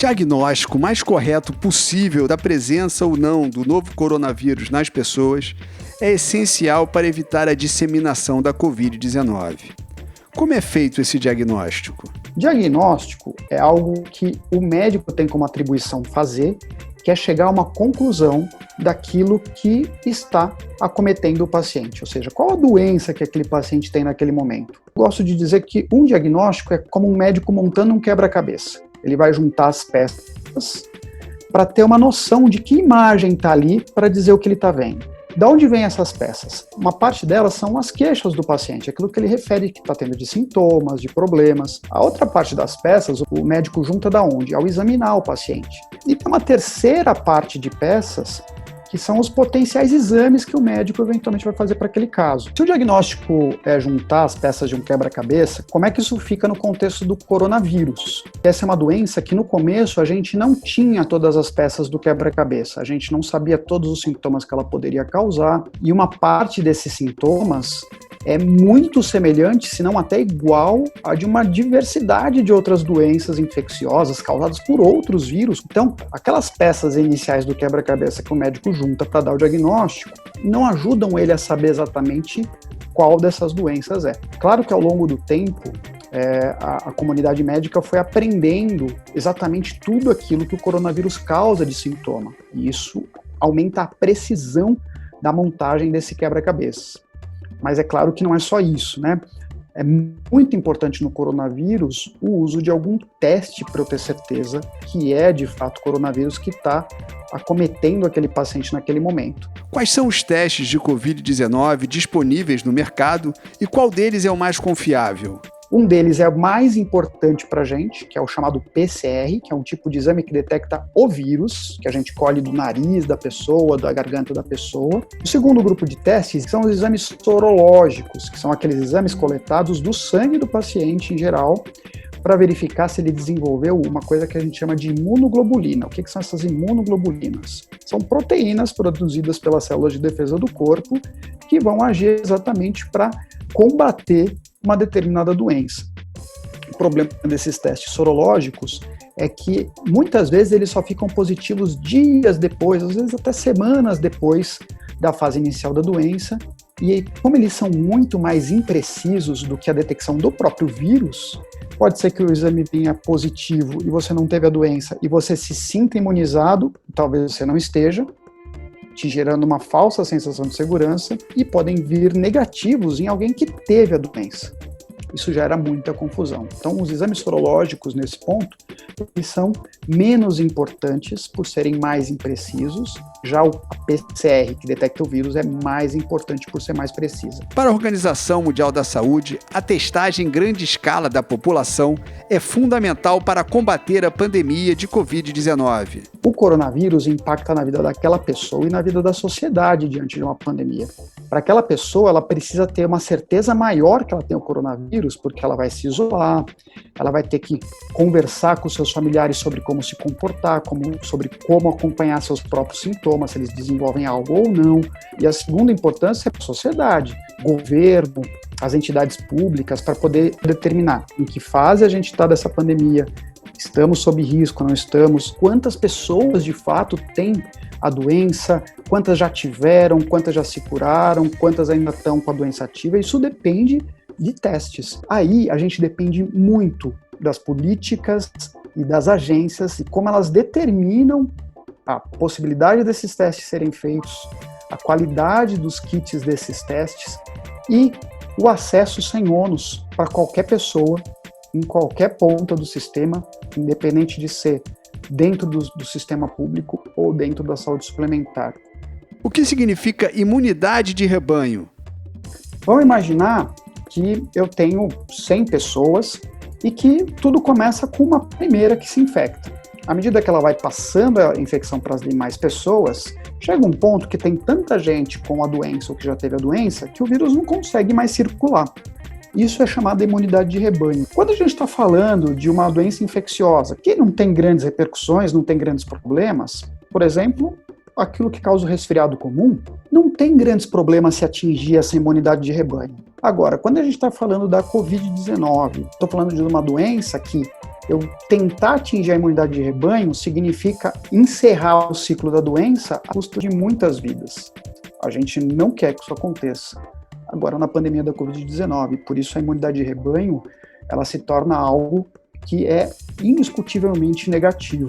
diagnóstico mais correto possível da presença ou não do novo coronavírus nas pessoas é essencial para evitar a disseminação da Covid-19. Como é feito esse diagnóstico? Diagnóstico é algo que o médico tem como atribuição fazer, que é chegar a uma conclusão daquilo que está acometendo o paciente, ou seja, qual a doença que aquele paciente tem naquele momento. Eu gosto de dizer que um diagnóstico é como um médico montando um quebra-cabeça. Ele vai juntar as peças para ter uma noção de que imagem está ali para dizer o que ele está vendo. De onde vêm essas peças? Uma parte delas são as queixas do paciente, aquilo que ele refere que está tendo de sintomas, de problemas. A outra parte das peças, o médico junta da onde? Ao examinar o paciente. E tem uma terceira parte de peças, que são os potenciais exames que o médico eventualmente vai fazer para aquele caso. Se o diagnóstico é juntar as peças de um quebra-cabeça, como é que isso fica no contexto do coronavírus? Essa é uma doença que no começo a gente não tinha todas as peças do quebra-cabeça, a gente não sabia todos os sintomas que ela poderia causar, e uma parte desses sintomas é muito semelhante, se não até igual, a de uma diversidade de outras doenças infecciosas causadas por outros vírus. Então, aquelas peças iniciais do quebra-cabeça que o médico junta para dar o diagnóstico não ajudam ele a saber exatamente qual dessas doenças é. Claro que ao longo do tempo, a comunidade médica foi aprendendo exatamente tudo aquilo que o coronavírus causa de sintoma. E isso aumenta a precisão da montagem desse quebra-cabeça. Mas é claro que não é só isso, né? É muito importante no coronavírus o uso de algum teste para eu ter certeza que é de fato coronavírus que está acometendo aquele paciente naquele momento. Quais são os testes de Covid-19 disponíveis no mercado e qual deles é o mais confiável? Um deles é o mais importante para a gente, que é o chamado PCR, que é um tipo de exame que detecta o vírus, que a gente colhe do nariz da pessoa, da garganta da pessoa. O segundo grupo de testes são os exames sorológicos, que são aqueles exames coletados do sangue do paciente em geral, para verificar se ele desenvolveu uma coisa que a gente chama de imunoglobulina. O que são essas imunoglobulinas? São proteínas produzidas pelas células de defesa do corpo que vão agir exatamente para combater uma determinada doença. O problema desses testes sorológicos é que muitas vezes eles só ficam positivos dias depois, às vezes até semanas depois da fase inicial da doença, e como eles são muito mais imprecisos do que a detecção do próprio vírus, pode ser que o exame venha positivo e você não teve a doença e você se sinta imunizado, talvez você não esteja, te gerando uma falsa sensação de segurança, e podem vir negativos em alguém que teve a doença. Isso gera muita confusão. Então, os exames sorológicos, nesse ponto, eles são menos importantes por serem mais imprecisos. Já a PCR, que detecta o vírus, é mais importante por ser mais precisa. Para a Organização Mundial da Saúde, a testagem em grande escala da população é fundamental para combater a pandemia de Covid-19. O coronavírus impacta na vida daquela pessoa e na vida da sociedade diante de uma pandemia. Para aquela pessoa, ela precisa ter uma certeza maior que ela tem o coronavírus, porque ela vai se isolar, ela vai ter que conversar com seus familiares sobre como se comportar, sobre como acompanhar seus próprios sintomas, se eles desenvolvem algo ou não. E a segunda importância é para a sociedade, governo, as entidades públicas, para poder determinar em que fase a gente está dessa pandemia, estamos sob risco, não estamos, quantas pessoas de fato têm a doença, quantas já tiveram, quantas já se curaram, quantas ainda estão com a doença ativa. Isso depende de testes. Aí a gente depende muito das políticas e das agências e como elas determinam a possibilidade desses testes serem feitos, a qualidade dos kits desses testes e o acesso sem ônus para qualquer pessoa, em qualquer ponta do sistema, independente de ser dentro do sistema público ou dentro da saúde suplementar. O que significa imunidade de rebanho? Vamos imaginar que eu tenho 100 pessoas e que tudo começa com uma primeira que se infecta. À medida que ela vai passando a infecção para as demais pessoas, chega um ponto que tem tanta gente com a doença ou que já teve a doença que o vírus não consegue mais circular. Isso é chamado de imunidade de rebanho. Quando a gente está falando de uma doença infecciosa que não tem grandes repercussões, não tem grandes problemas, por exemplo, aquilo que causa o resfriado comum, não tem grandes problemas se atingir essa imunidade de rebanho. Agora, quando a gente está falando da Covid-19, estou falando de uma doença que Eu tentar atingir a imunidade de rebanho significa encerrar o ciclo da doença a custo de muitas vidas. A gente não quer que isso aconteça. Agora, na pandemia da Covid-19, por isso a imunidade de rebanho, ela se torna algo que é indiscutivelmente negativo.